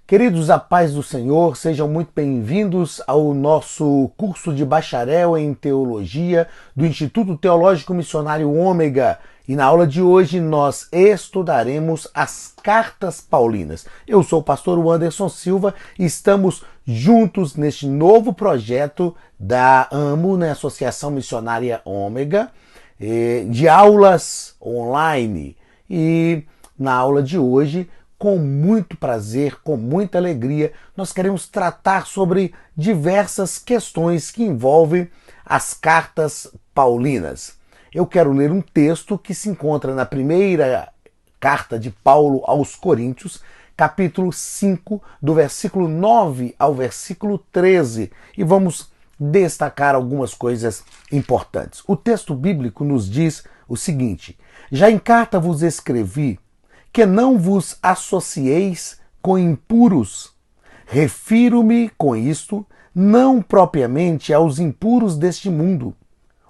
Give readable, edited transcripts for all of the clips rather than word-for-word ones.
Queridos, a paz do Senhor, sejam muito bem-vindos ao nosso curso de bacharel em teologia do Instituto Teológico Missionário Ômega. E na aula de hoje nós estudaremos as cartas paulinas. Eu sou o pastor Anderson Silva e estamos juntos neste novo projeto da AMO, Associação Missionária Ômega, de aulas online. E na aula de hoje, com muito prazer, com muita alegria, nós queremos tratar sobre diversas questões que envolvem as cartas paulinas. Eu quero ler um texto que se encontra na primeira carta de Paulo aos Coríntios, capítulo 5, do versículo 9 ao versículo 13, e vamos destacar algumas coisas importantes. O texto bíblico nos diz o seguinte: já em carta vos escrevi que não vos associeis com impuros. Refiro-me com isto não propriamente aos impuros deste mundo,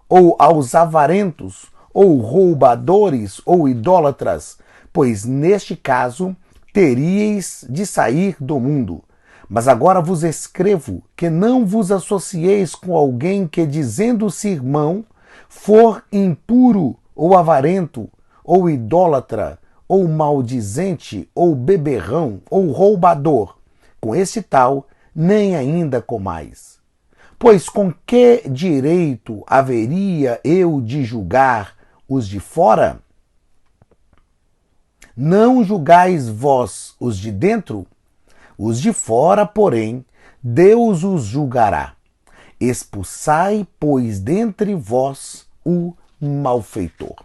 ou aos avarentos, ou roubadores, ou idólatras, pois neste caso teríeis de sair do mundo. Mas agora vos escrevo que não vos associeis com alguém que, dizendo-se irmão, for impuro, ou avarento, ou idólatra, ou maldizente, ou beberrão, ou roubador. Com esse tal, nem ainda comais. Pois com que direito haveria eu de julgar os de fora? Não julgais vós os de dentro? Os de fora, porém, Deus os julgará. Expulsai, pois, dentre vós o malfeitor.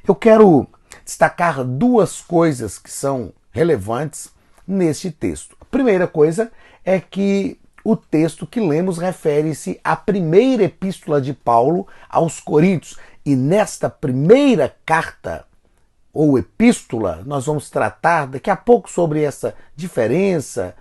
Eu quero destacar duas coisas que são relevantes neste texto. A primeira coisa é que o texto que lemos refere-se à primeira epístola de Paulo aos Coríntios. E nesta primeira carta ou epístola, nós vamos tratar daqui a pouco sobre essa diferença,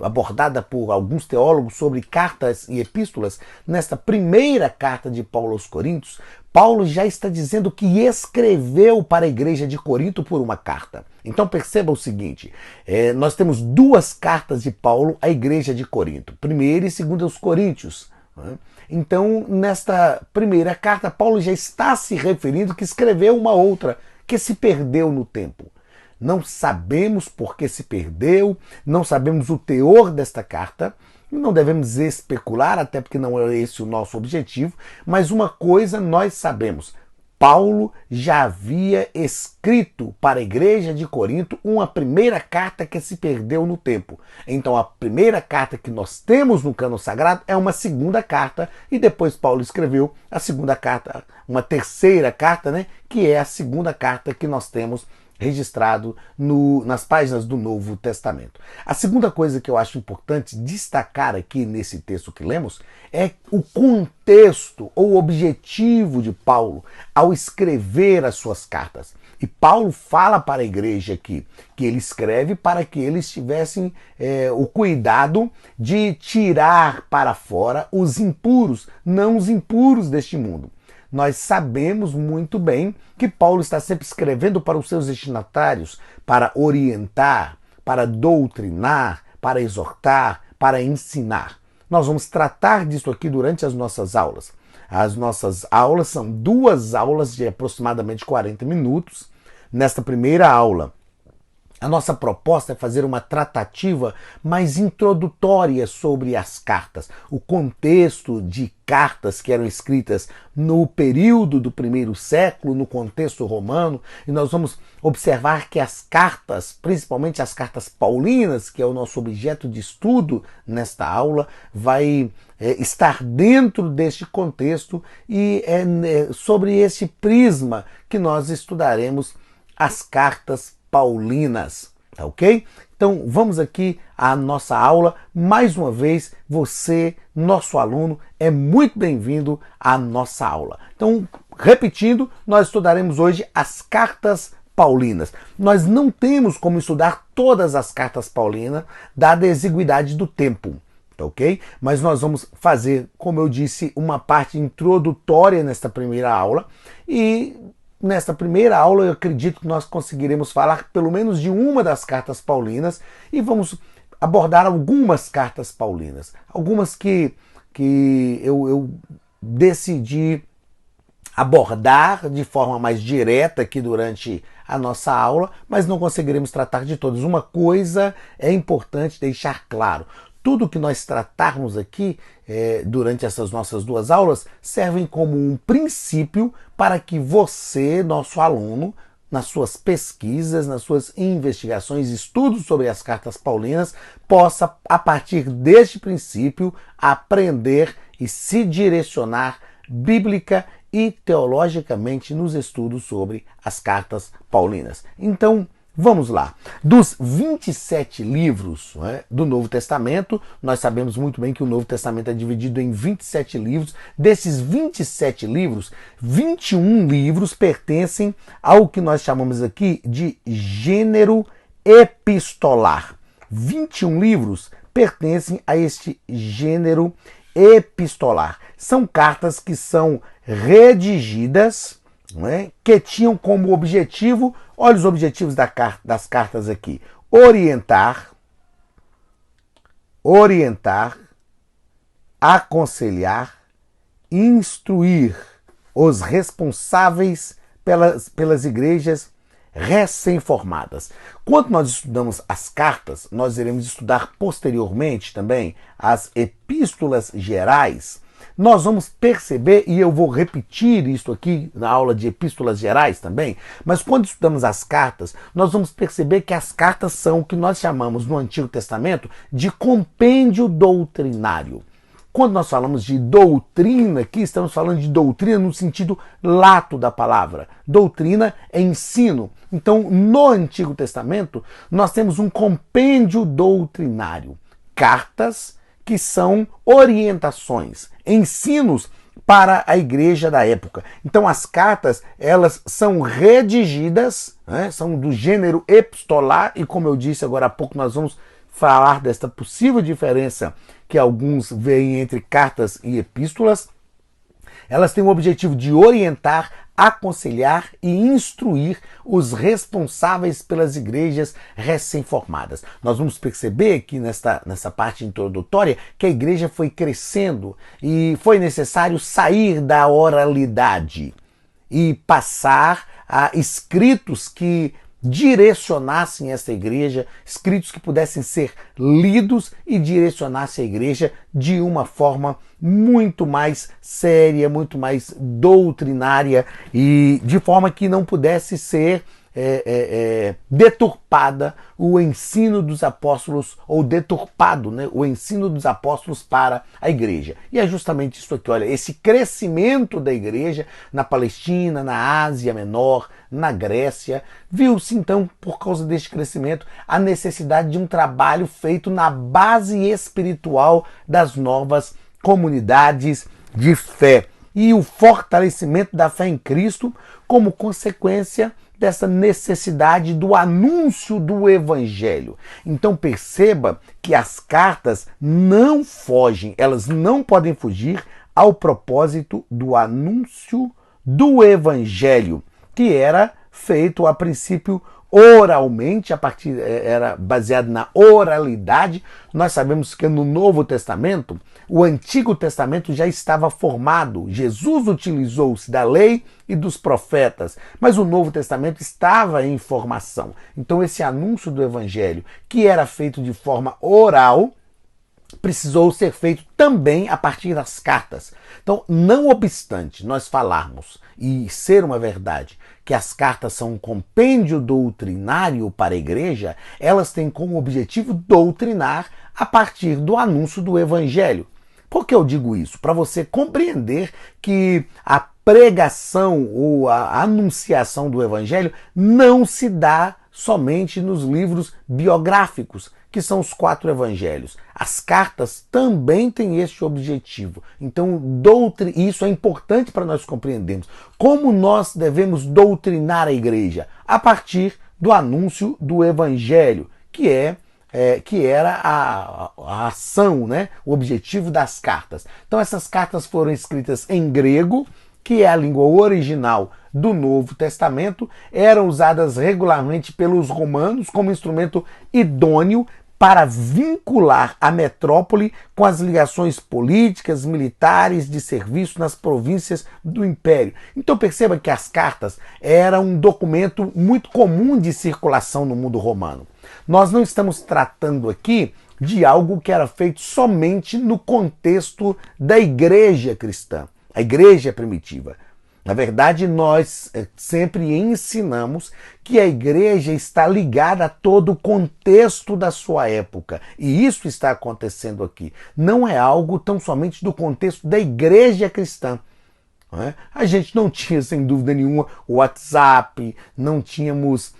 abordada por alguns teólogos sobre cartas e epístolas. Nesta primeira carta de Paulo aos Coríntios, Paulo já está dizendo que escreveu para a igreja de Corinto por uma carta. Então perceba o seguinte, nós temos duas cartas de Paulo à igreja de Corinto, primeira e segunda aos Coríntios. Então, nesta primeira carta, Paulo já está se referindo que escreveu uma outra que se perdeu no tempo. Não sabemos por que se perdeu, não sabemos o teor desta carta, não devemos especular, até porque não é esse o nosso objetivo, mas uma coisa nós sabemos: Paulo já havia escrito para a igreja de Corinto uma primeira carta que se perdeu no tempo. Então a primeira carta que nós temos no cânon sagrado é uma segunda carta, e depois Paulo escreveu a segunda carta, uma terceira carta, que é a segunda carta que nós temos registrado nas páginas do Novo Testamento. A segunda coisa que eu acho importante destacar aqui nesse texto que lemos é o contexto ou objetivo de Paulo ao escrever as suas cartas. E Paulo fala para a igreja aqui que ele escreve para que eles tivessem o cuidado de tirar para fora os impuros, não os impuros deste mundo. Nós sabemos muito bem que Paulo está sempre escrevendo para os seus destinatários, para orientar, para doutrinar, para exortar, para ensinar. Nós vamos tratar disso aqui durante as nossas aulas. As nossas aulas são duas aulas de aproximadamente 40 minutos. Nesta primeira aula, a nossa proposta é fazer uma tratativa mais introdutória sobre as cartas, o contexto de cartas que eram escritas no período do primeiro século, no contexto romano, e nós vamos observar que as cartas, principalmente as cartas paulinas, que é o nosso objeto de estudo nesta aula, vai estar dentro deste contexto, e é sobre esse prisma que nós estudaremos as cartas paulinas, tá ok? Então vamos aqui à nossa aula. Mais uma vez, você, nosso aluno, é muito bem-vindo à nossa aula. Então, repetindo, nós estudaremos hoje as cartas paulinas. Nós não temos como estudar todas as cartas paulinas, dada a exiguidade do tempo, tá ok? Mas nós vamos fazer, como eu disse, uma parte introdutória nesta primeira aula, e nesta primeira aula eu acredito que nós conseguiremos falar pelo menos de uma das cartas paulinas, e vamos abordar algumas cartas paulinas, algumas que eu decidi abordar de forma mais direta aqui durante a nossa aula, mas não conseguiremos tratar de todas. Uma coisa é importante deixar claro: tudo que nós tratarmos aqui durante essas nossas duas aulas servem como um princípio para que você, nosso aluno, nas suas pesquisas, nas suas investigações, estudos sobre as cartas paulinas, possa, a partir deste princípio, aprender e se direcionar bíblica e teologicamente nos estudos sobre as cartas paulinas. Então, vamos lá. Dos 27 livros, né, do Novo Testamento, nós sabemos muito bem que o Novo Testamento é dividido em 27 livros. Desses 27 livros, 21 livros pertencem ao que nós chamamos aqui de gênero epistolar. 21 livros pertencem a este gênero epistolar. São cartas que são redigidas, né, que tinham como objetivo, olha os objetivos das cartas aqui: orientar, aconselhar, instruir os responsáveis pelas igrejas recém-formadas. Quando nós estudamos as cartas, nós iremos estudar posteriormente também as epístolas gerais. Nós vamos perceber, e eu vou repetir isso aqui na aula de epístolas gerais também, mas quando estudamos as cartas, nós vamos perceber que as cartas são o que nós chamamos no Antigo Testamento de compêndio doutrinário. Quando nós falamos de doutrina aqui, estamos falando de doutrina no sentido lato da palavra. Doutrina é ensino. Então, no Antigo Testamento, nós temos um compêndio doutrinário. Cartas que são orientações, ensinos para a igreja da época. Então, as cartas, elas são redigidas, né, são do gênero epistolar, e como eu disse agora há pouco, nós vamos falar desta possível diferença que alguns veem entre cartas e epístolas. Elas têm o objetivo de orientar, aconselhar e instruir os responsáveis pelas igrejas recém-formadas. Nós vamos perceber aqui nessa parte introdutória que a igreja foi crescendo e foi necessário sair da oralidade e passar a escritos que direcionassem essa igreja, escritos que pudessem ser lidos e direcionassem a igreja de uma forma muito mais séria, muito mais doutrinária e de forma que não pudesse ser deturpada o ensino dos apóstolos, ou deturpado, né, o ensino dos apóstolos para a igreja. E é justamente isso aqui, olha, esse crescimento da igreja na Palestina, na Ásia Menor, na Grécia, viu-se então, por causa deste crescimento, a necessidade de um trabalho feito na base espiritual das novas comunidades de fé e o fortalecimento da fé em Cristo como consequência dessa necessidade do anúncio do Evangelho. Então perceba que as cartas não fogem, elas não podem fugir ao propósito do anúncio do Evangelho, que era feito a princípio oralmente, era baseado na oralidade. Nós sabemos que no Novo Testamento, o Antigo Testamento já estava formado. Jesus utilizou-se da lei e dos profetas, mas o Novo Testamento estava em formação. Então esse anúncio do Evangelho, que era feito de forma oral, precisou ser feito também a partir das cartas. Então, não obstante nós falarmos, e ser uma verdade, que as cartas são um compêndio doutrinário para a igreja, elas têm como objetivo doutrinar a partir do anúncio do Evangelho. Por que eu digo isso? Para você compreender que a pregação ou a anunciação do Evangelho não se dá somente nos livros biográficos, que são os 4 evangelhos. As cartas também têm este objetivo. Então, isso é importante para nós compreendermos. Como nós devemos doutrinar a igreja? A partir do anúncio do Evangelho, que era a ação, né? O objetivo das cartas. Então, essas cartas foram escritas em grego, que é a língua original do Novo Testamento, eram usadas regularmente pelos romanos como instrumento idôneo para vincular a metrópole com as ligações políticas, militares, de serviço nas províncias do Império. Então perceba que as cartas eram um documento muito comum de circulação no mundo romano. Nós não estamos tratando aqui de algo que era feito somente no contexto da igreja cristã, a igreja primitiva. Na verdade, nós sempre ensinamos que a igreja está ligada a todo o contexto da sua época. E isso está acontecendo aqui. Não é algo tão somente do contexto da igreja cristã. Não é? A gente não tinha, sem dúvida nenhuma, o WhatsApp, não tínhamos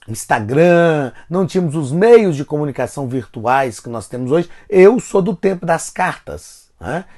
Instagram, não tínhamos os meios de comunicação virtuais que nós temos hoje. Eu sou do tempo das cartas.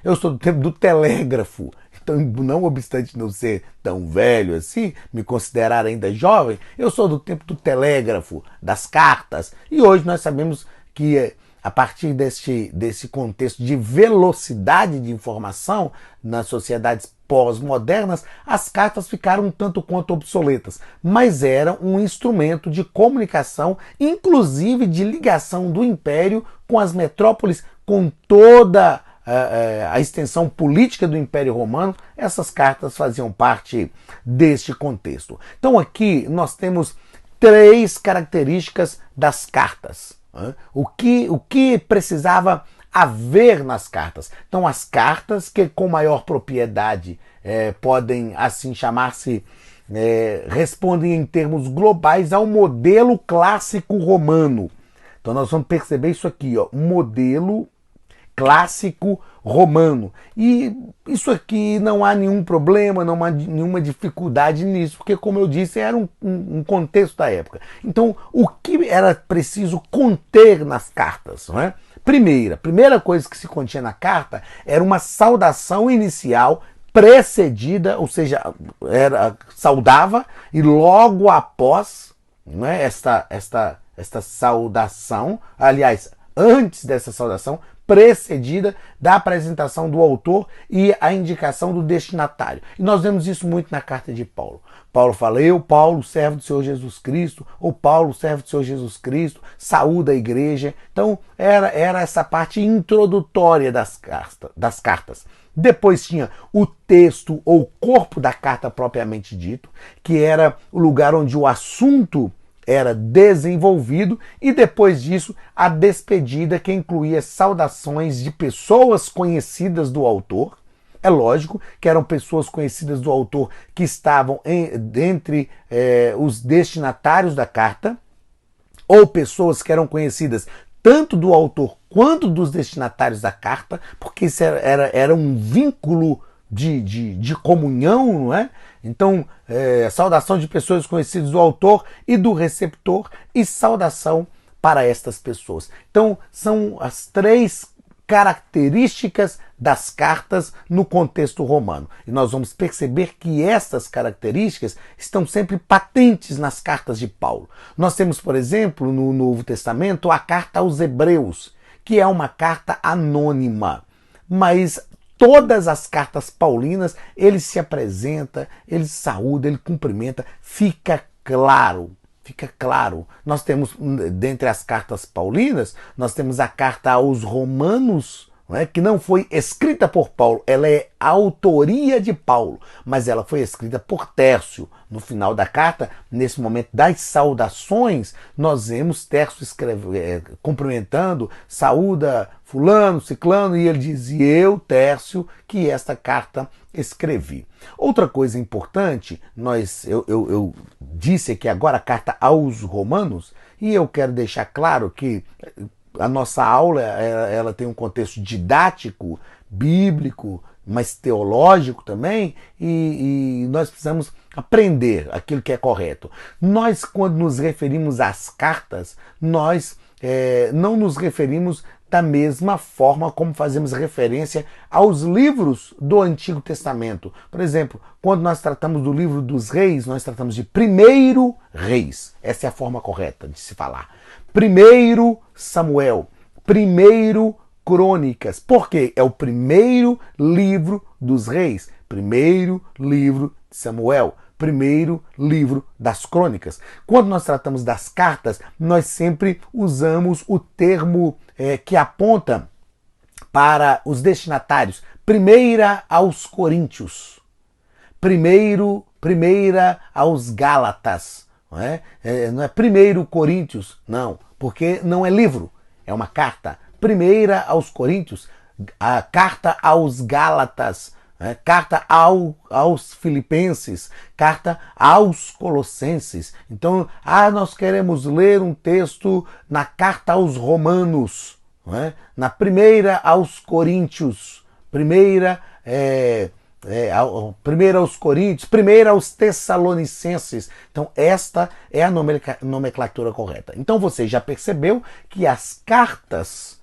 Eu sou do tempo do telégrafo, então não obstante não ser tão velho assim, me considerar ainda jovem, eu sou do tempo do telégrafo, das cartas, e hoje nós sabemos que a partir desse contexto de velocidade de informação nas sociedades pós-modernas, as cartas ficaram um tanto quanto obsoletas, mas eram um instrumento de comunicação, inclusive de ligação do Império com as metrópoles, com toda a extensão política do Império Romano. Essas cartas faziam parte deste contexto. Então aqui nós temos 3 características das cartas. O que precisava haver nas cartas? Então as cartas, que com maior propriedade podem assim chamar-se, respondem em termos globais ao modelo clássico romano. Então nós vamos perceber isso aqui, ó, um modelo clássico romano. E isso aqui não há nenhum problema, não há nenhuma dificuldade nisso, porque, como eu disse, era um contexto da época. Então, o que era preciso conter nas cartas? Não é? Primeira coisa que se continha na carta era uma saudação inicial precedida, ou seja, saudava, e logo após, não é, esta saudação, aliás, antes dessa saudação, precedida da apresentação do autor e a indicação do destinatário. E nós vemos isso muito na carta de Paulo. Paulo fala: eu, Paulo, servo do Senhor Jesus Cristo, ou Paulo, servo do Senhor Jesus Cristo, saúda a igreja. Então era essa parte introdutória das cartas. Depois tinha o texto ou corpo da carta propriamente dito, que era o lugar onde o assunto era desenvolvido, e depois disso a despedida, que incluía saudações de pessoas conhecidas do autor. É lógico que eram pessoas conhecidas do autor que estavam entre os destinatários da carta, ou pessoas que eram conhecidas tanto do autor quanto dos destinatários da carta, porque isso era um vínculo de comunhão, não é? Então, saudação de pessoas conhecidas do autor e do receptor, e saudação para estas pessoas. Então, são as 3 características das cartas no contexto romano. E nós vamos perceber que estas características estão sempre patentes nas cartas de Paulo. Nós temos, por exemplo, no Novo Testamento, a carta aos Hebreus, que é uma carta anônima, mas todas as cartas paulinas, ele se apresenta, ele saúda, ele cumprimenta, fica claro. Nós temos, dentre as cartas paulinas, nós temos a carta aos Romanos, que não foi escrita por Paulo, ela é autoria de Paulo, mas ela foi escrita por Tércio. No final da carta, nesse momento das saudações, nós vemos Tércio cumprimentando, saúda fulano, ciclano, e ele diz: e eu, Tércio, que esta carta escrevi. Outra coisa importante, eu disse aqui agora a carta aos Romanos, e eu quero deixar claro que a nossa aula ela tem um contexto didático, bíblico, mas teológico também, e nós precisamos aprender aquilo que é correto. Nós, quando nos referimos às cartas, nós não nos referimos da mesma forma como fazemos referência aos livros do Antigo Testamento. Por exemplo, quando nós tratamos do livro dos Reis, nós tratamos de primeiro Reis. Essa é a forma correta de se falar. Primeiro Samuel, primeiro Crônicas. Por quê? É o primeiro livro dos Reis. Primeiro livro de Samuel, primeiro livro das Crônicas. Quando nós tratamos das cartas, nós sempre usamos o termo que aponta para os destinatários. Primeira aos Coríntios, primeira aos Gálatas, não é primeiro Coríntios, não, porque não é livro, é uma carta. Primeira aos Coríntios, a carta aos Gálatas, carta aos Filipenses, carta aos Colossenses. Então, nós queremos ler um texto na carta aos Romanos, na primeira aos Coríntios, primeira aos Coríntios, primeira aos Tessalonicenses. Então, esta é a nomenclatura correta. Então, você já percebeu que as cartas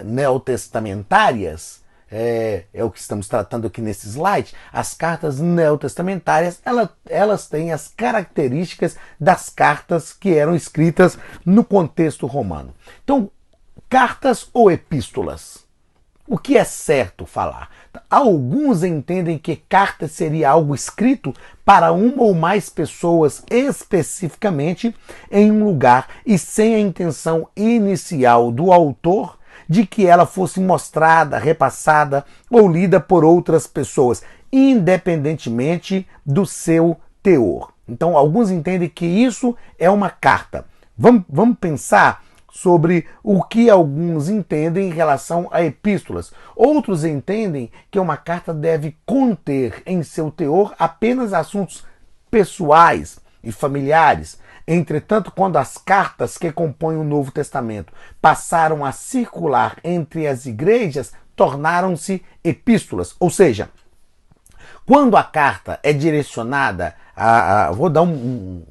neotestamentárias, é o que estamos tratando aqui nesse slide, as cartas neotestamentárias, elas têm as características das cartas que eram escritas no contexto romano. Então, cartas ou epístolas? O que é certo falar? Alguns entendem que carta seria algo escrito para uma ou mais pessoas especificamente em um lugar e sem a intenção inicial do autor de que ela fosse mostrada, repassada ou lida por outras pessoas, independentemente do seu teor. Então, alguns entendem que isso é uma carta. Vamos pensar sobre o que alguns entendem em relação a epístolas. Outros entendem que uma carta deve conter em seu teor apenas assuntos pessoais e familiares. Entretanto, quando as cartas que compõem o Novo Testamento passaram a circular entre as igrejas, tornaram-se epístolas. Ou seja, quando a carta é direcionada vou dar um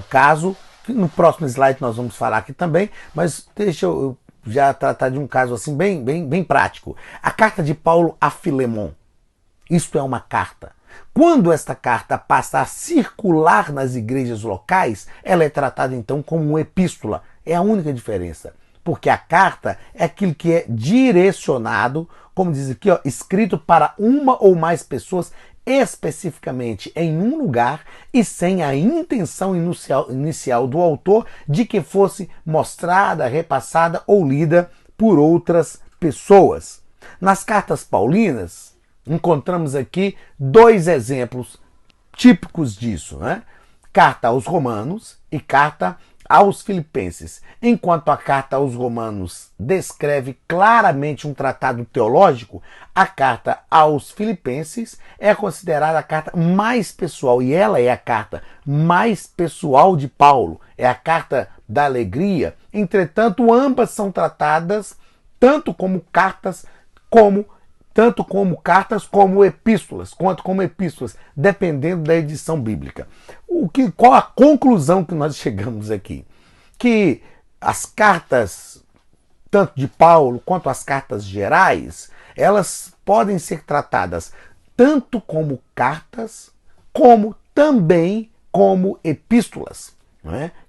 caso, que no próximo slide nós vamos falar aqui também, mas deixa eu já tratar de um caso assim bem prático. A carta de Paulo a Filemon. Isto é uma carta. Quando esta carta passa a circular nas igrejas locais, ela é tratada então como uma epístola. É a única diferença. Porque a carta é aquilo que é direcionado, como diz aqui, escrito para uma ou mais pessoas especificamente em um lugar e sem a intenção inicial do autor de que fosse mostrada, repassada ou lida por outras pessoas. Nas cartas paulinas, encontramos aqui dois exemplos típicos disso, Carta aos Romanos e carta aos Filipenses. Enquanto a carta aos Romanos descreve claramente um tratado teológico, a carta aos Filipenses é considerada a carta mais pessoal, e ela é a carta mais pessoal de Paulo, é a carta da alegria. Entretanto, ambas são tratadas tanto como cartas como epístolas, quanto como epístolas, dependendo da edição bíblica. Qual a conclusão que nós chegamos aqui? Que as cartas, tanto de Paulo quanto as cartas gerais, elas podem ser tratadas tanto como cartas, como também como epístolas.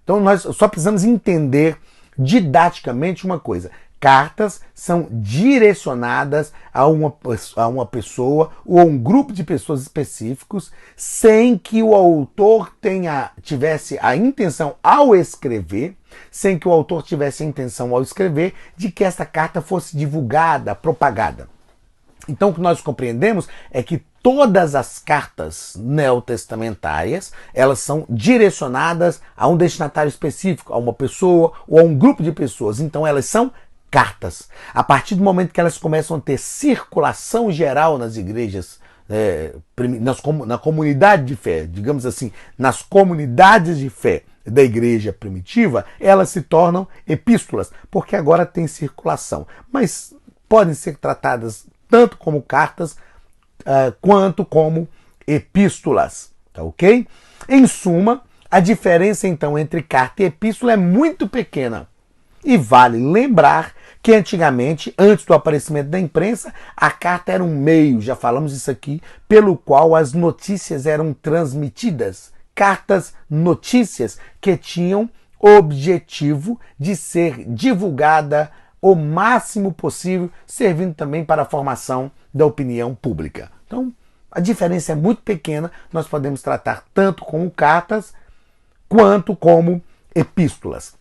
Então nós só precisamos entender didaticamente uma coisa. Cartas são direcionadas a uma pessoa ou a um grupo de pessoas específicos sem que o autor tivesse a intenção ao escrever, de que essa carta fosse divulgada, propagada. Então o que nós compreendemos é que todas as cartas neotestamentárias, elas são direcionadas a um destinatário específico, a uma pessoa ou a um grupo de pessoas. Então elas são cartas. A partir do momento que elas começam a ter circulação geral nas igrejas, na comunidade de fé, digamos assim, nas comunidades de fé da igreja primitiva, elas se tornam epístolas, porque agora tem circulação. Mas podem ser tratadas tanto como cartas quanto como epístolas, tá ok? Em suma, a diferença então entre carta e epístola é muito pequena. E vale lembrar que antigamente, antes do aparecimento da imprensa, a carta era um meio, já falamos isso aqui, pelo qual as notícias eram transmitidas. Cartas, notícias que tinham o objetivo de ser divulgada o máximo possível, servindo também para a formação da opinião pública. Então, A diferença é muito pequena, nós podemos tratar tanto como cartas quanto como epístolas.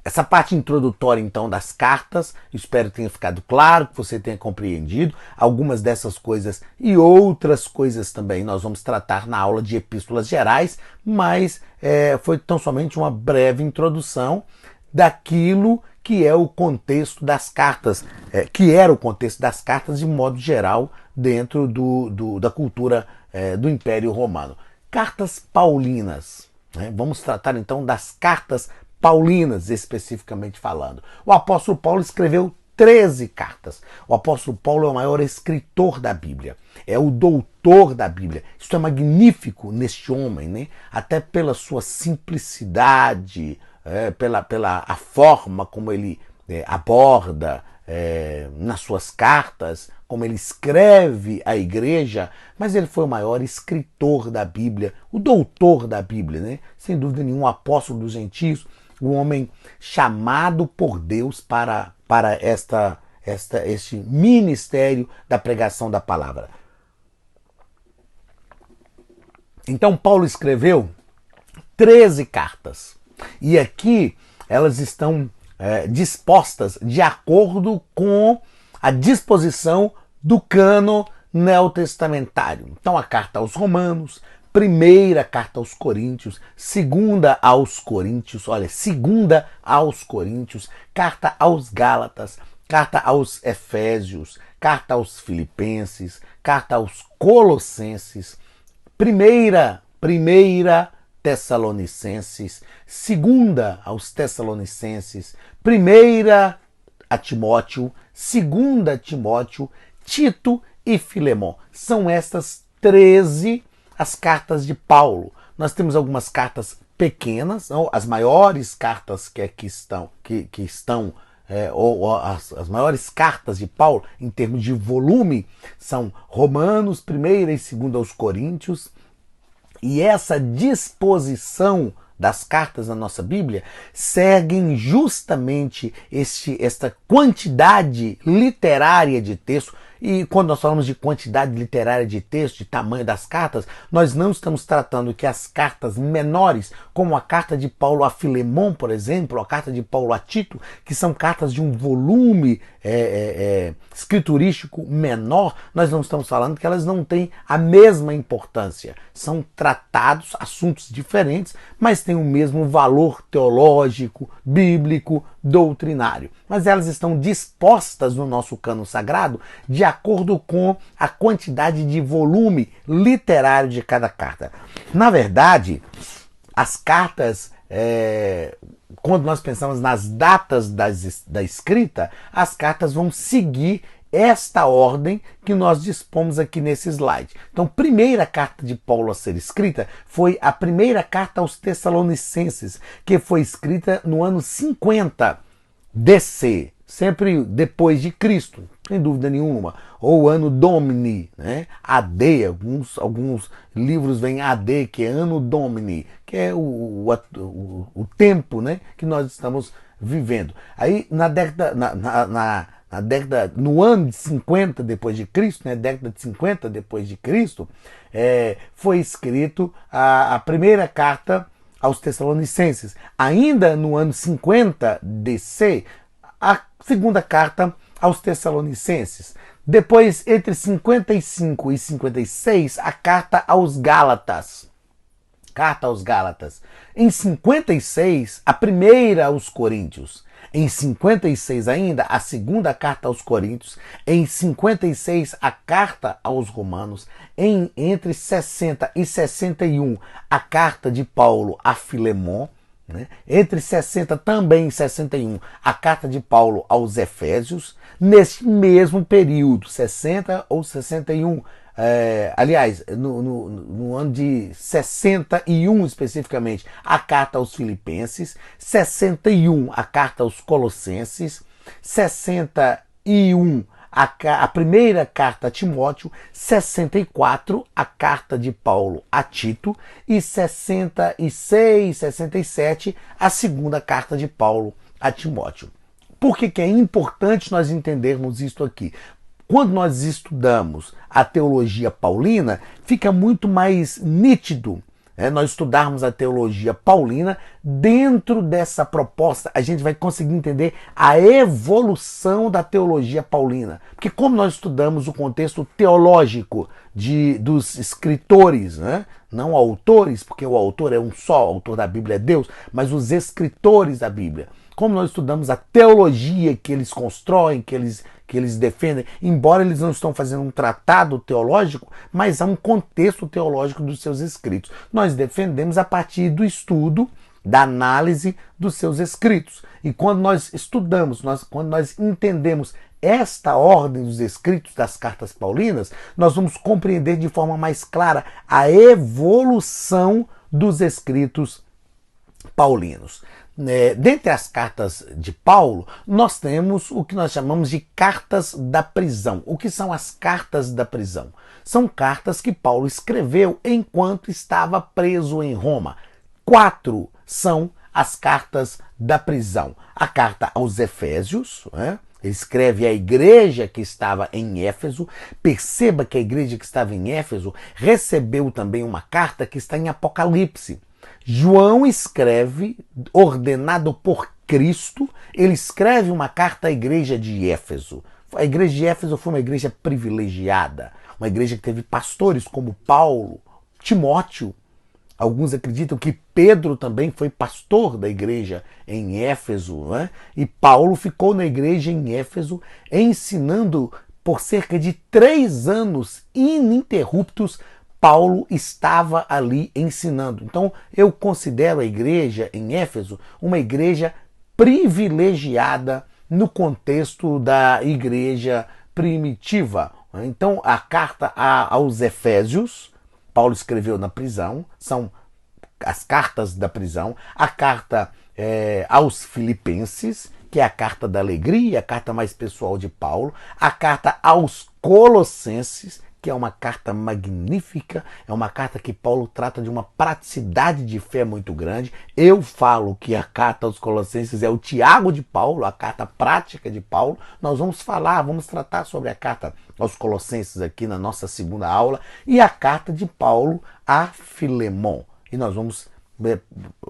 Essa parte introdutória, então, das cartas, espero que tenha ficado claro, que você tenha compreendido. Algumas dessas coisas e outras coisas também nós vamos tratar na aula de epístolas gerais, mas foi tão somente uma breve introdução daquilo que é o contexto das cartas, que era o contexto das cartas de modo geral dentro da cultura do Império Romano. Cartas paulinas. Vamos tratar então das cartas paulinas, especificamente falando. O apóstolo Paulo escreveu 13 cartas. O apóstolo Paulo é o maior escritor da Bíblia, é o doutor da Bíblia. Isso é magnífico neste homem, né? Até pela sua simplicidade, pela a forma como ele aborda nas suas cartas, como ele escreve à igreja, mas ele foi o maior escritor da Bíblia, o doutor da Bíblia, né? Sem dúvida nenhuma, o apóstolo dos gentios, um homem chamado por Deus para este ministério da pregação da palavra. Então Paulo escreveu 13 cartas, e aqui elas estão dispostas de acordo com a disposição do cânon neotestamentário. Então a carta aos Romanos, primeira carta aos Coríntios, segunda aos Coríntios, carta aos Gálatas, carta aos Efésios, carta aos Filipenses, carta aos Colossenses, primeira Tessalonicenses, segunda aos Tessalonicenses, primeira a Timóteo, segunda a Timóteo, Tito e Filemon. São estas 13 as cartas de Paulo. Nós temos algumas cartas pequenas, não? As maiores cartas as maiores cartas de Paulo em termos de volume são Romanos, 1ª e 2ª aos Coríntios, e essa disposição das cartas na nossa Bíblia seguem justamente esta quantidade literária de texto. E quando nós falamos de quantidade literária de texto, de tamanho das cartas, nós não estamos tratando que as cartas menores, como a carta de Paulo a Filemon, por exemplo, a carta de Paulo a Tito, que são cartas de um volume escriturístico menor, nós não estamos falando que elas não têm a mesma importância. São tratados, assuntos diferentes, mas têm o mesmo valor teológico, bíblico, doutrinário. Mas elas estão dispostas no nosso cânon sagrado de acordo com a quantidade de volume literário de cada carta. Na verdade, as cartas, quando nós pensamos nas datas da escrita, as cartas vão seguir esta ordem que nós dispomos aqui nesse slide. Então, primeira carta de Paulo a ser escrita foi a primeira carta aos Tessalonicenses, que foi escrita no ano 50 DC, sempre depois de Cristo, sem dúvida nenhuma, ou ano Domini, né? AD, alguns livros vêm AD, que é ano Domini, que é o tempo, né, que nós estamos vivendo. Aí no ano de 50 depois de Cristo, né, década de 50 depois de Cristo, foi escrito a primeira carta aos Tessalonicenses. Ainda no ano 50 DC, a segunda carta aos Tessalonicenses. Depois, entre 55 e 56, a carta aos Gálatas. Carta aos Gálatas. Em 56, a primeira aos Coríntios. Em 56 ainda, a segunda carta aos Coríntios. Em 56, a carta aos Romanos. Entre 60 e 61, a carta de Paulo a Filemon. Né? Entre 60 também em 61, a carta de Paulo aos Efésios. Nesse mesmo período, 60 ou 61, aliás, no ano de 61 especificamente, a carta aos Filipenses, 61 a carta aos Colossenses, 61 a primeira carta a Timóteo, 64 a carta de Paulo a Tito e 66, 67 a segunda carta de Paulo a Timóteo. Por que é importante nós entendermos isto aqui? Quando nós estudamos a teologia paulina, fica muito mais nítido nós estudarmos a teologia paulina. Dentro dessa proposta, a gente vai conseguir entender a evolução da teologia paulina. Porque como nós estudamos o contexto teológico dos escritores, não autores, porque o autor é um só, o autor da Bíblia é Deus, mas os escritores da Bíblia. Como nós estudamos a teologia que eles constroem, que eles defendem, embora eles não estão fazendo um tratado teológico, mas há um contexto teológico dos seus escritos. Nós defendemos a partir do estudo, da análise dos seus escritos. E quando nós estudamos, quando nós entendemos esta ordem dos escritos das cartas paulinas, nós vamos compreender de forma mais clara a evolução dos escritos paulinos. Dentre as cartas de Paulo, nós temos o que nós chamamos de cartas da prisão. O que são as cartas da prisão? São cartas que Paulo escreveu enquanto estava preso em Roma. 4 são as cartas da prisão. A carta aos Efésios, ele escreve à igreja que estava em Éfeso. Perceba que a igreja que estava em Éfeso recebeu também uma carta que está em Apocalipse. João escreve, ordenado por Cristo, ele escreve uma carta à igreja de Éfeso. A igreja de Éfeso foi uma igreja privilegiada, uma igreja que teve pastores como Paulo, Timóteo. Alguns acreditam que Pedro também foi pastor da igreja em Éfeso, E Paulo ficou na igreja em Éfeso ensinando por cerca de 3 anos ininterruptos. Paulo estava ali ensinando. Então, eu considero a igreja em Éfeso uma igreja privilegiada no contexto da igreja primitiva. Então, a carta aos Efésios, Paulo escreveu na prisão, são as cartas da prisão. A carta aos Filipenses, que é a carta da alegria, a carta mais pessoal de Paulo. A carta aos Colossenses, que é uma carta magnífica, é uma carta que Paulo trata de uma praticidade de fé muito grande. Eu falo que a carta aos Colossenses é o Tiago de Paulo, a carta prática de Paulo. Nós vamos tratar sobre a carta aos Colossenses aqui na nossa segunda aula, e a carta de Paulo a Filemon. E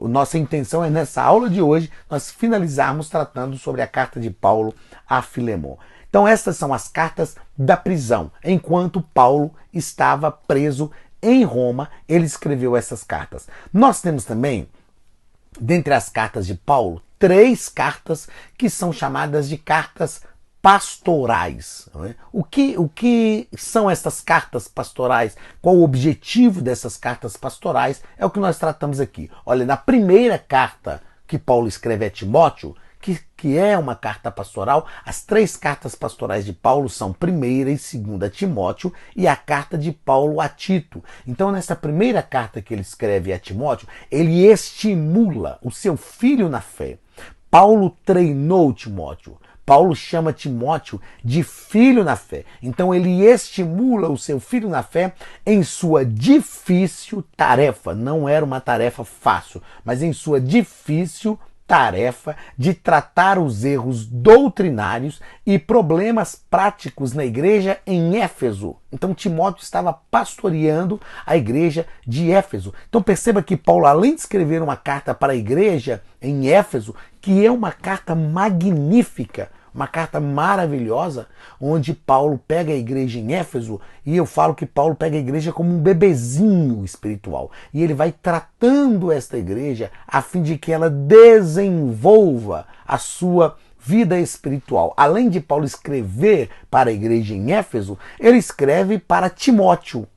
nossa intenção é nessa aula de hoje nós finalizarmos tratando sobre a carta de Paulo a Filemon. Então estas são as cartas da prisão. Enquanto Paulo estava preso em Roma, ele escreveu essas cartas. Nós temos também, dentre as cartas de Paulo, 3 cartas que são chamadas de cartas pastorais. O que são essas cartas pastorais? Qual o objetivo dessas cartas pastorais? É o que nós tratamos aqui. Olha, na primeira carta que Paulo escreve a Timóteo, que é uma carta pastoral, as 3 cartas pastorais de Paulo são 1ª e 2ª Timóteo e a carta de Paulo a Tito. Então, nessa primeira carta que ele escreve a Timóteo, ele estimula o seu filho na fé. Paulo treinou Timóteo. Paulo chama Timóteo de filho na fé. Então ele estimula o seu filho na fé em sua difícil tarefa. Não era uma tarefa fácil, mas em sua difícil tarefa de tratar os erros doutrinários e problemas práticos na igreja em Éfeso. Então Timóteo estava pastoreando a igreja de Éfeso. Então perceba que Paulo, além de escrever uma carta para a igreja em Éfeso, que é uma carta magnífica, uma carta maravilhosa, onde Paulo pega a igreja em Éfeso, e eu falo que Paulo pega a igreja como um bebezinho espiritual. E ele vai tratando esta igreja a fim de que ela desenvolva a sua vida espiritual. Além de Paulo escrever para a igreja em Éfeso, ele escreve para Timóteo.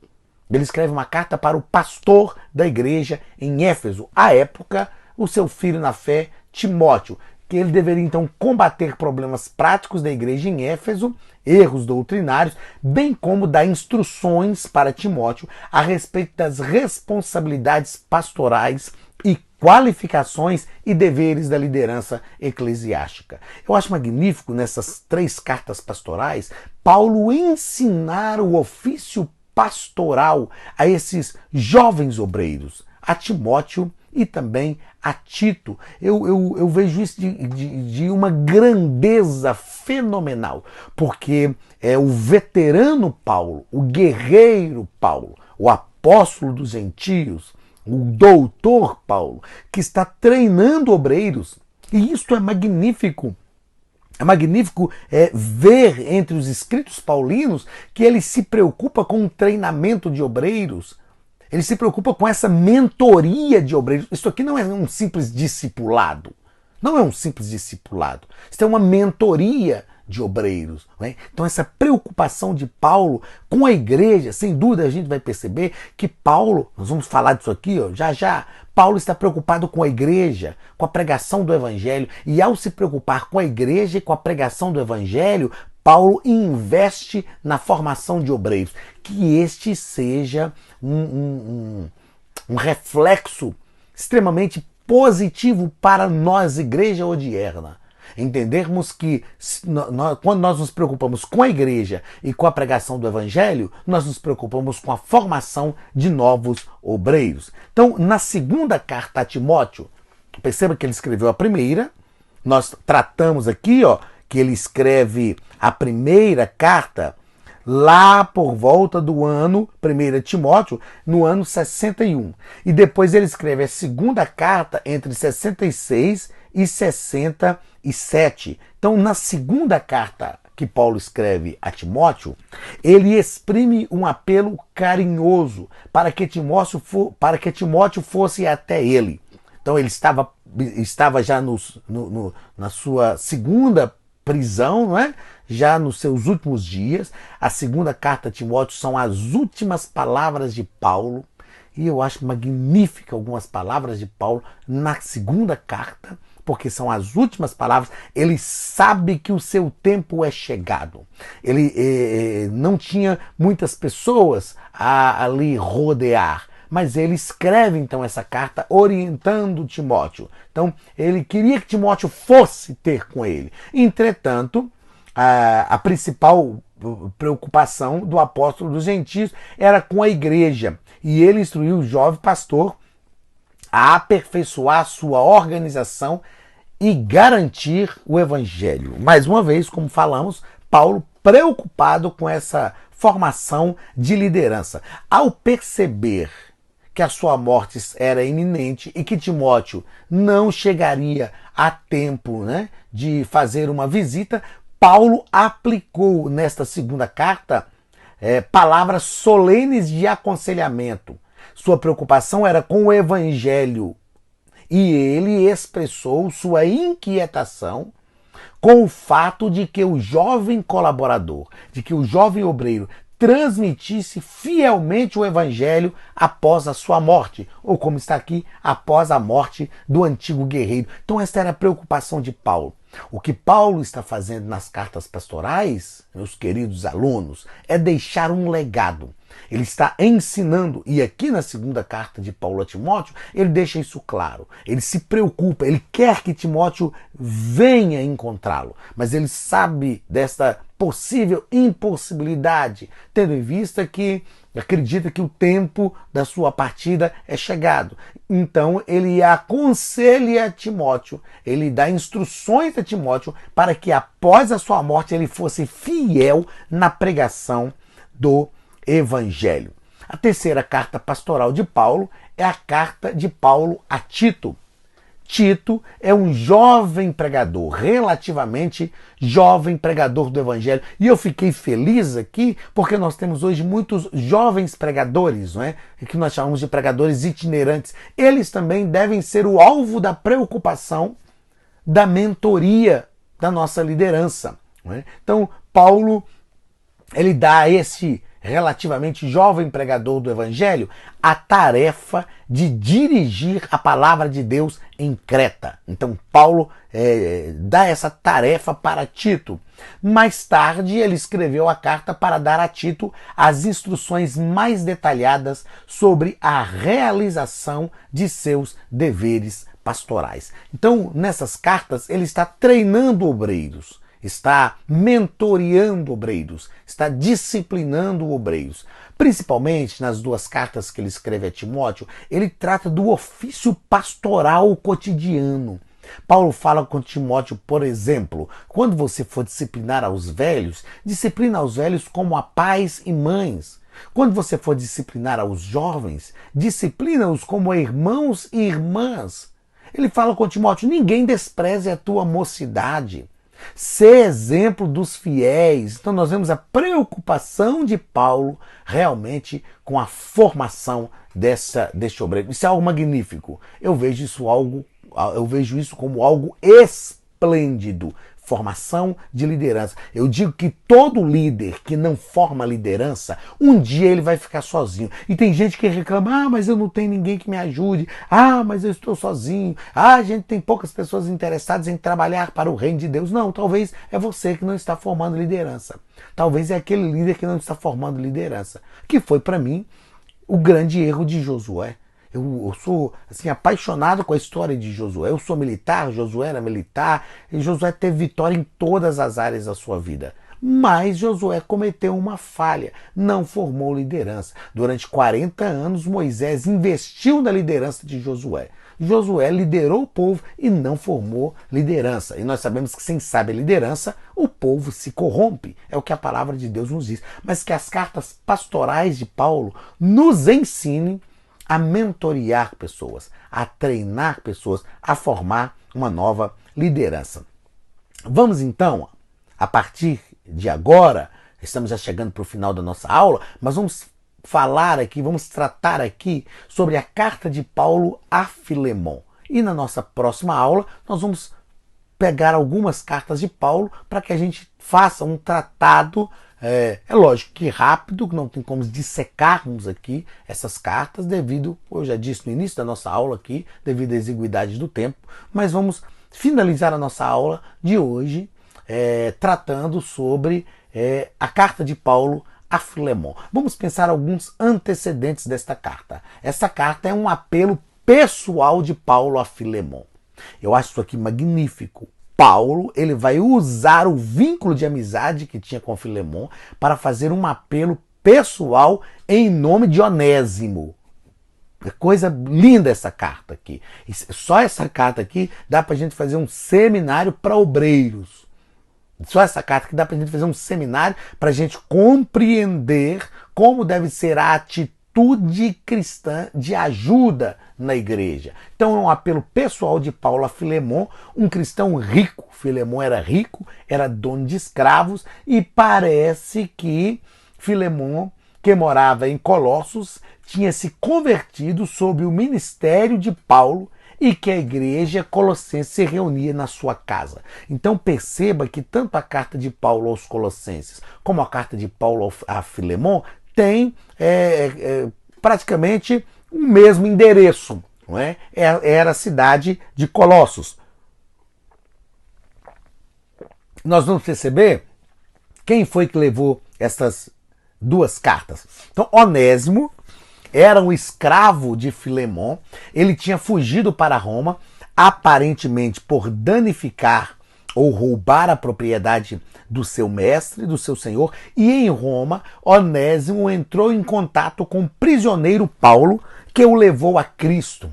Ele escreve uma carta para o pastor da igreja em Éfeso, à época, o seu filho na fé, Timóteo, que ele deveria então combater problemas práticos da igreja em Éfeso, erros doutrinários, bem como dar instruções para Timóteo a respeito das responsabilidades pastorais e qualificações e deveres da liderança eclesiástica. Eu acho magnífico nessas 3 cartas pastorais Paulo ensinar o ofício pastoral a esses jovens obreiros, a Timóteo e também a Tito. Eu vejo isso de uma grandeza fenomenal, porque é o veterano Paulo, o guerreiro Paulo, o apóstolo dos gentios, o doutor Paulo, que está treinando obreiros. E isto é magnífico. É magnífico ver entre os escritos paulinos que ele se preocupa com o treinamento de obreiros. Ele se preocupa com essa mentoria de obreiros. Isso aqui não é um simples discipulado. Não é um simples discipulado. Isso é uma mentoria de obreiros. Né? Então essa preocupação de Paulo com a igreja, sem dúvida a gente vai perceber que Paulo, nós vamos falar disso aqui já já, Paulo está preocupado com a igreja, com a pregação do evangelho, e ao se preocupar com a igreja e com a pregação do evangelho, Paulo investe na formação de obreiros, que este seja um reflexo extremamente positivo para nós, igreja odierna. Entendermos que quando nós nos preocupamos com a igreja e com a pregação do evangelho, nós nos preocupamos com a formação de novos obreiros. Então, na segunda carta a Timóteo, perceba que ele escreveu a primeira, nós tratamos aqui que ele escreve a primeira carta lá por volta do ano, 1 Timóteo, no ano 61. E depois ele escreve a segunda carta entre 66 e 67. Então, na segunda carta que Paulo escreve a Timóteo, ele exprime um apelo carinhoso para que Timóteo fosse até ele. Então, ele estava já na sua segunda prisão, não é? Já nos seus últimos dias. A segunda carta a Timóteo são as últimas palavras de Paulo, e eu acho magnífica algumas palavras de Paulo na segunda carta, porque são as últimas palavras. Ele sabe que o seu tempo é chegado. Ele não tinha muitas pessoas a ali rodear, mas ele escreve então essa carta orientando Timóteo. Então ele queria que Timóteo fosse ter com ele. Entretanto, a principal preocupação do apóstolo dos gentios era com a igreja, e ele instruiu o jovem pastor a aperfeiçoar sua organização e garantir o evangelho. Mais uma vez, como falamos, Paulo preocupado com essa formação de liderança. Ao perceber que a sua morte era iminente e que Timóteo não chegaria a tempo, né, de fazer uma visita, Paulo aplicou nesta segunda carta palavras solenes de aconselhamento. Sua preocupação era com o evangelho, e ele expressou sua inquietação com o fato de que o jovem colaborador, de que o jovem obreiro transmitisse fielmente o evangelho após a sua morte, ou como está aqui, após a morte do antigo guerreiro. Então esta era a preocupação de Paulo. O que Paulo está fazendo nas cartas pastorais, meus queridos alunos, é deixar um legado. Ele está ensinando, e aqui na segunda carta de Paulo a Timóteo, ele deixa isso claro. Ele se preocupa, ele quer que Timóteo venha encontrá-lo, mas ele sabe desta possível impossibilidade, tendo em vista que acredita que o tempo da sua partida é chegado. Então ele aconselha a Timóteo, ele dá instruções a Timóteo para que após a sua morte ele fosse fiel na pregação do evangelho. A terceira carta pastoral de Paulo é a carta de Paulo a Tito. Tito é um jovem pregador, relativamente jovem pregador do evangelho. E eu fiquei feliz aqui porque nós temos hoje muitos jovens pregadores, não é? Que nós chamamos de pregadores itinerantes. Eles também devem ser o alvo da preocupação da mentoria da nossa liderança. Não é? Então, Paulo, ele dá a esse relativamente jovem pregador do evangelho a tarefa de dirigir a palavra de Deus em Creta. Então Paulo dá essa tarefa para Tito. Mais tarde ele escreveu a carta para dar a Tito as instruções mais detalhadas sobre a realização de seus deveres pastorais. Então nessas cartas ele está treinando obreiros. está mentoreando obreiros, está disciplinando obreiros. Principalmente nas duas cartas que ele escreve a Timóteo, ele trata do ofício pastoral cotidiano. Paulo fala com Timóteo, por exemplo, quando você for disciplinar aos velhos, disciplina aos velhos como a pais e mães. Quando você for disciplinar aos jovens, disciplina-os como irmãos e irmãs. Ele fala com Timóteo, ninguém despreze a tua mocidade. Ser exemplo dos fiéis. Então nós vemos a preocupação de Paulo realmente com a formação deste obreiro. Isso é algo magnífico. Eu vejo isso como algo esplêndido. Formação de liderança. Eu digo que todo líder que não forma liderança, um dia ele vai ficar sozinho. E tem gente que reclama, mas eu não tenho ninguém que me ajude. Mas eu estou sozinho. A gente tem poucas pessoas interessadas em trabalhar para o reino de Deus. Não, talvez é você que não está formando liderança. Talvez é aquele líder que não está formando liderança. Que foi para mim o grande erro de Josué. Eu sou assim, apaixonado com a história de Josué. Eu sou militar, Josué era militar, e Josué teve vitória em todas as áreas da sua vida. Mas Josué cometeu uma falha, não formou liderança. Durante 40 anos, Moisés investiu na liderança de Josué. Josué liderou o povo e não formou liderança. E nós sabemos que sem sábia liderança, o povo se corrompe. É o que a palavra de Deus nos diz. Mas que as cartas pastorais de Paulo nos ensinem a mentorear pessoas, a treinar pessoas, a formar uma nova liderança. Vamos então, a partir de agora, estamos já chegando para o final da nossa aula, mas vamos falar aqui, vamos tratar aqui sobre a carta de Paulo a Filemon. E na nossa próxima aula, nós vamos pegar algumas cartas de Paulo para que a gente faça um tratado. É lógico que rápido, não tem como dissecarmos aqui essas cartas devido, eu já disse no início da nossa aula aqui, devido à exiguidade do tempo, mas vamos finalizar a nossa aula de hoje tratando sobre a carta de Paulo a Filemon. Vamos pensar alguns antecedentes desta carta. Essa carta é um apelo pessoal de Paulo a Filemon. Eu acho isso aqui magnífico. Paulo, ele vai usar o vínculo de amizade que tinha com Filemon para fazer um apelo pessoal em nome de Onésimo. É coisa linda essa carta aqui. Só essa carta aqui dá para a gente fazer um seminário para obreiros. Só essa carta aqui dá para a gente fazer um seminário para a gente compreender como deve ser a atitude cristã de ajuda na igreja. Então é um apelo pessoal de Paulo a Filemon, um cristão rico. Filemon era rico, era dono de escravos e parece que Filemon, que morava em Colossos, tinha se convertido sob o ministério de Paulo e que a igreja colossense se reunia na sua casa. Então perceba que tanto a carta de Paulo aos Colossenses como a carta de Paulo a Filemon tem praticamente o mesmo endereço, não é? Era a cidade de Colossos. Nós vamos perceber quem foi que levou essas duas cartas. Então, Onésimo era um escravo de Filemon, ele tinha fugido para Roma, aparentemente por danificar ou roubar a propriedade do seu mestre, do seu senhor, e em Roma, Onésimo entrou em contato com o prisioneiro Paulo, que o levou a Cristo.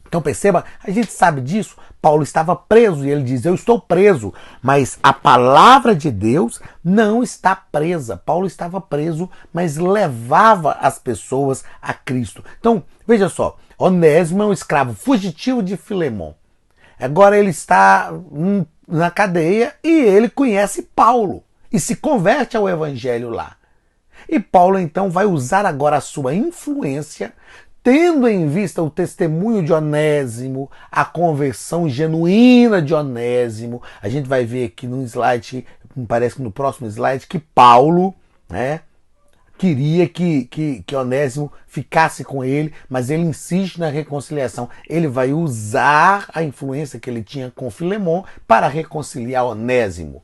Então perceba, a gente sabe disso, Paulo estava preso e ele diz, eu estou preso, mas a palavra de Deus não está presa. Paulo estava preso, mas levava as pessoas a Cristo. Então, veja só, Onésimo é um escravo fugitivo de Filemon. Agora ele está na cadeia e ele conhece Paulo e se converte ao evangelho lá. E Paulo então vai usar agora a sua influência, tendo em vista o testemunho de Onésimo, a conversão genuína de Onésimo. A gente vai ver aqui no slide, me parece que no próximo slide, que Paulo, né, queria que Onésimo ficasse com ele, mas ele insiste na reconciliação. Ele vai usar a influência que ele tinha com Filemon para reconciliar Onésimo.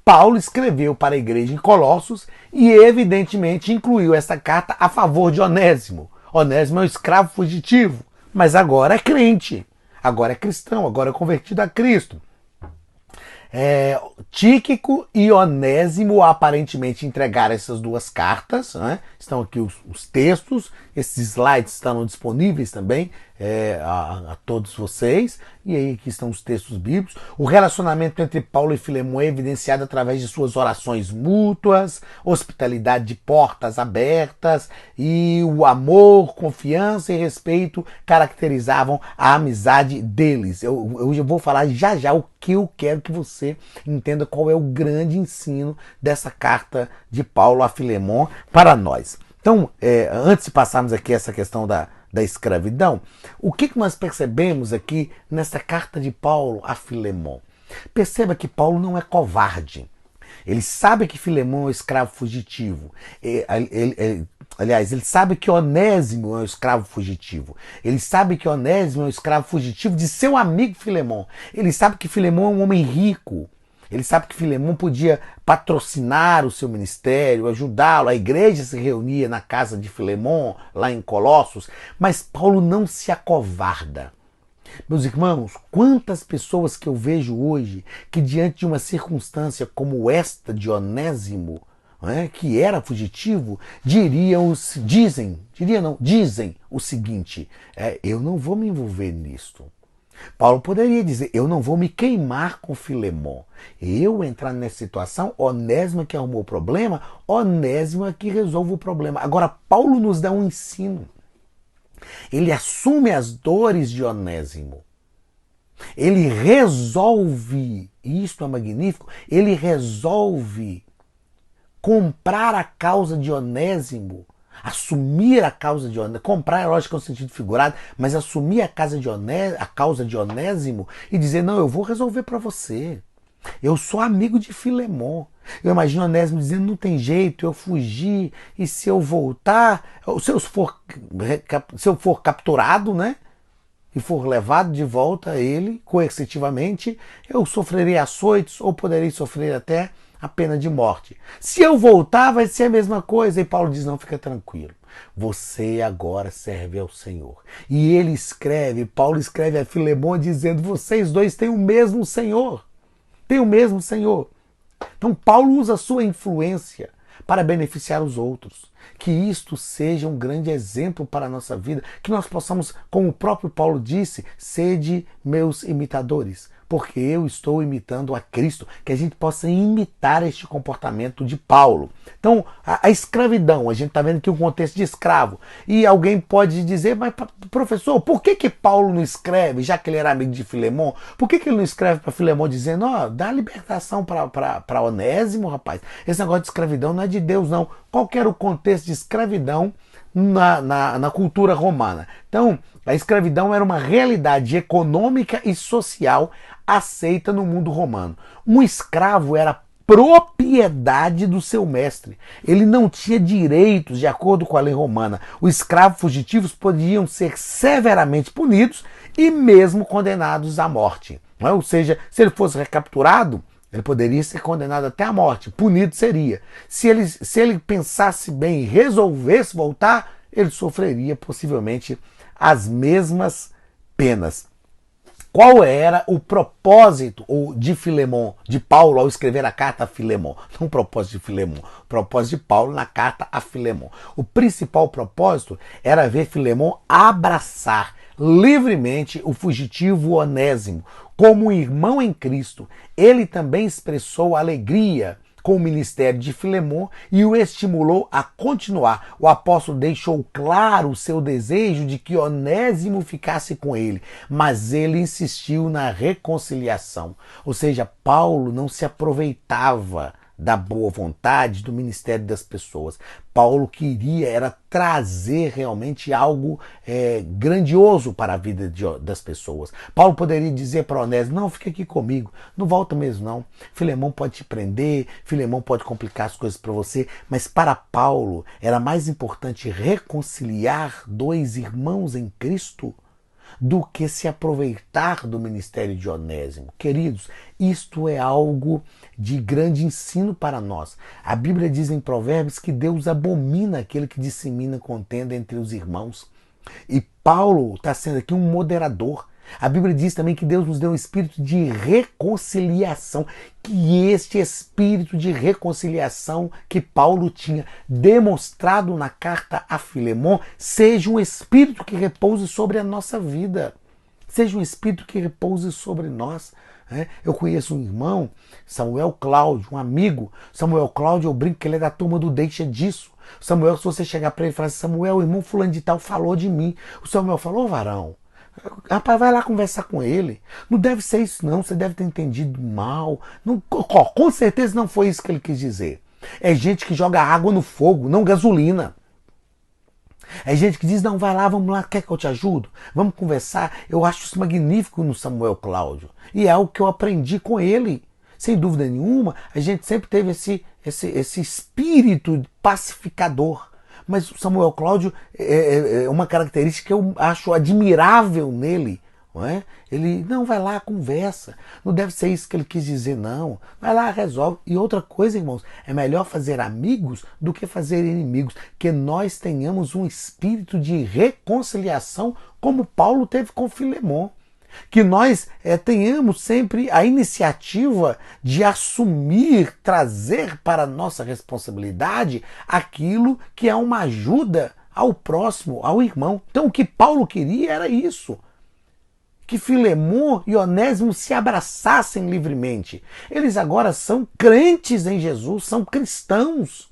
Paulo escreveu para a igreja em Colossos e evidentemente incluiu essa carta a favor de Onésimo. Onésimo é um escravo fugitivo, mas agora é crente, agora é cristão, agora é convertido a Cristo. Tíquico e Onésimo aparentemente entregaram essas duas cartas, né? Estão aqui os textos, esses slides estão disponíveis também a todos vocês, e aí aqui estão os textos bíblicos. O relacionamento entre Paulo e Filemão é evidenciado através de suas orações mútuas, hospitalidade de portas abertas, e o amor, confiança e respeito caracterizavam a amizade deles. Eu já vou falar já o que eu quero que você entenda qual é o grande ensino dessa carta de Paulo a Filemão para nós. Então, antes de passarmos aqui essa questão da escravidão, o que nós percebemos aqui nessa carta de Paulo a Filemão? Perceba que Paulo não é covarde. Ele sabe que Filemão é um escravo fugitivo. Aliás, ele sabe que Onésimo é um escravo fugitivo. Ele sabe que Onésimo é um escravo fugitivo de seu amigo Filemão. Ele sabe que Filemão é um homem rico. Ele sabe que Filemão podia patrocinar o seu ministério, ajudá-lo. A igreja se reunia na casa de Filemão, lá em Colossos. Mas Paulo não se acovarda. Meus irmãos, quantas pessoas que eu vejo hoje que diante de uma circunstância como esta de Onésimo, que era fugitivo, dizem o seguinte, eu não vou me envolver nisto. Paulo poderia dizer, eu não vou me queimar com Filemão. Eu entrar nessa situação, Onésimo é que arrumou o problema, Onésimo é que resolve o problema. Agora, Paulo nos dá um ensino. Ele assume as dores de Onésimo. Ele resolve, e isto é magnífico, ele resolve comprar a causa de Onésimo, assumir a causa de Onésimo, comprar é lógico no sentido figurado, mas assumir a causa de Onésimo e dizer, não, eu vou resolver para você. Eu sou amigo de Filemão. Eu imagino Onésimo dizendo, não tem jeito, eu fugi, e se eu voltar, se eu for capturado, né? E for levado de volta a ele, coercitivamente, eu sofrerei açoites ou poderei sofrer até a pena de morte. Se eu voltar, vai ser a mesma coisa. E Paulo diz, não, fica tranquilo. Você agora serve ao Senhor. E Paulo escreve a Filemão dizendo, vocês dois têm o mesmo Senhor. Tem o mesmo Senhor. Então Paulo usa a sua influência para beneficiar os outros. Que isto seja um grande exemplo para a nossa vida. Que nós possamos, como o próprio Paulo disse, sede meus imitadores. Porque eu estou imitando a Cristo. Que a gente possa imitar este comportamento de Paulo. Então, a escravidão, a gente está vendo aqui um contexto de escravo. E alguém pode dizer, mas professor, por que Paulo não escreve, já que ele era amigo de Filemão, por que ele não escreve para Filemão dizendo, dá libertação para Onésimo, rapaz? Esse negócio de escravidão não é de Deus, não. Qual que era o contexto de escravidão na cultura romana? Então, a escravidão era uma realidade econômica e social aceita no mundo romano. Um escravo era propriedade do seu mestre. Ele não tinha direitos de acordo com a lei romana. Os escravos fugitivos podiam ser severamente punidos e mesmo condenados à morte. Ou seja, se ele fosse recapturado, ele poderia ser condenado até à morte. Punido seria. Se ele pensasse bem e resolvesse voltar, ele sofreria possivelmente as mesmas penas. Qual era o propósito de Filemão, de Paulo, ao escrever a carta a Filemão? Não o propósito de Filemão, o propósito de Paulo na carta a Filemão. O principal propósito era ver Filemão abraçar livremente o fugitivo Onésimo. Como um irmão em Cristo, ele também expressou alegria com o ministério de Filemão e o estimulou a continuar. O apóstolo deixou claro o seu desejo de que Onésimo ficasse com ele, mas ele insistiu na reconciliação. Ou seja, Paulo não se aproveitava da boa vontade do ministério das pessoas. Paulo queria era trazer realmente algo grandioso para a vida das pessoas. Paulo poderia dizer para Onésimo, não, fica aqui comigo, não volta mesmo não. Filemão pode te prender, Filemão pode complicar as coisas para você, mas para Paulo era mais importante reconciliar dois irmãos em Cristo do que se aproveitar do ministério de Onésimo. Queridos, isto é algo de grande ensino para nós. A Bíblia diz em Provérbios que Deus abomina aquele que dissemina contenda entre os irmãos. E Paulo está sendo aqui um moderador. A Bíblia diz também que Deus nos deu um espírito de reconciliação, que este espírito de reconciliação que Paulo tinha demonstrado na carta a Filemon seja um espírito que repouse sobre a nossa vida, seja um espírito que repouse sobre nós. Eu conheço um irmão, Samuel Cláudio, um amigo. Samuel Cláudio, eu brinco que ele é da turma do Deixa Disso. Samuel, se você chegar para ele e falar assim, Samuel, o irmão fulano de tal falou de mim. O Samuel falou, varão, rapaz, vai lá conversar com ele. Não deve ser isso não, você deve ter entendido mal. Não, com certeza não foi isso que ele quis dizer. É gente que joga água no fogo, não gasolina. É gente que diz, não, vai lá, vamos lá, quer que eu te ajudo? Vamos conversar. Eu acho isso magnífico no Samuel Cláudio. E é algo que eu aprendi com ele. Sem dúvida nenhuma, a gente sempre teve esse espírito pacificador. Mas o Samuel Cláudio é uma característica que eu acho admirável nele. Não é? Ele, não, vai lá, conversa. Não deve ser isso que ele quis dizer, não. Vai lá, resolve. E outra coisa, irmãos, é melhor fazer amigos do que fazer inimigos. Que nós tenhamos um espírito de reconciliação, como Paulo teve com Filemon. Que nós tenhamos sempre a iniciativa de assumir, trazer para a nossa responsabilidade aquilo que é uma ajuda ao próximo, ao irmão. Então o que Paulo queria era isso. Que Filemon e Onésimo se abraçassem livremente. Eles agora são crentes em Jesus, são cristãos.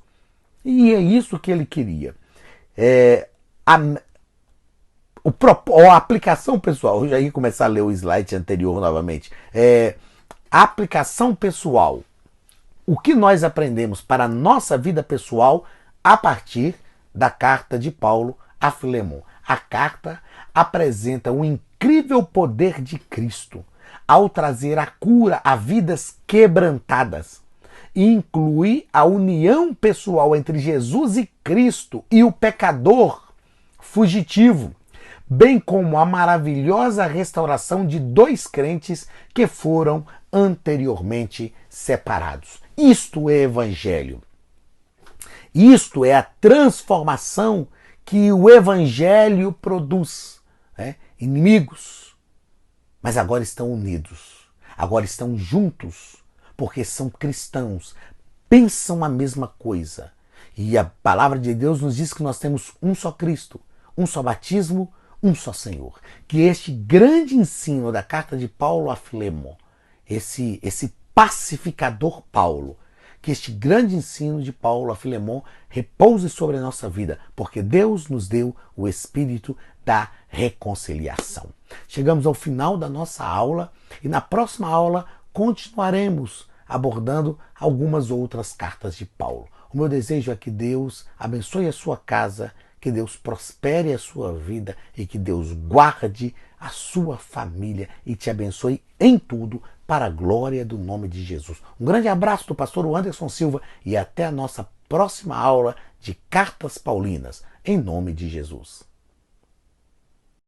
E é isso que ele queria. A aplicação pessoal, eu já ia começar a ler o slide anterior novamente. A aplicação pessoal. O que nós aprendemos para a nossa vida pessoal a partir da carta de Paulo a Filemon. A carta apresenta o incrível poder de Cristo ao trazer a cura a vidas quebrantadas. E inclui a união pessoal entre Jesus e Cristo e o pecador fugitivo, bem como a maravilhosa restauração de dois crentes que foram anteriormente separados. Isto é evangelho. Isto é a transformação que o evangelho produz. Inimigos, mas agora estão unidos, agora estão juntos, porque são cristãos, pensam a mesma coisa. E a palavra de Deus nos diz que nós temos um só Cristo, um só batismo, um só Senhor. Que este grande ensino da carta de Paulo a Filemon, esse pacificador Paulo, que este grande ensino de Paulo a Filemon repouse sobre a nossa vida, porque Deus nos deu o espírito da reconciliação. Chegamos ao final da nossa aula e na próxima aula continuaremos abordando algumas outras cartas de Paulo. O meu desejo é que Deus abençoe a sua casa, que Deus prospere a sua vida e que Deus guarde a sua família e te abençoe em tudo para a glória do nome de Jesus. Um grande abraço do pastor Anderson Silva e até a nossa próxima aula de Cartas Paulinas, em nome de Jesus.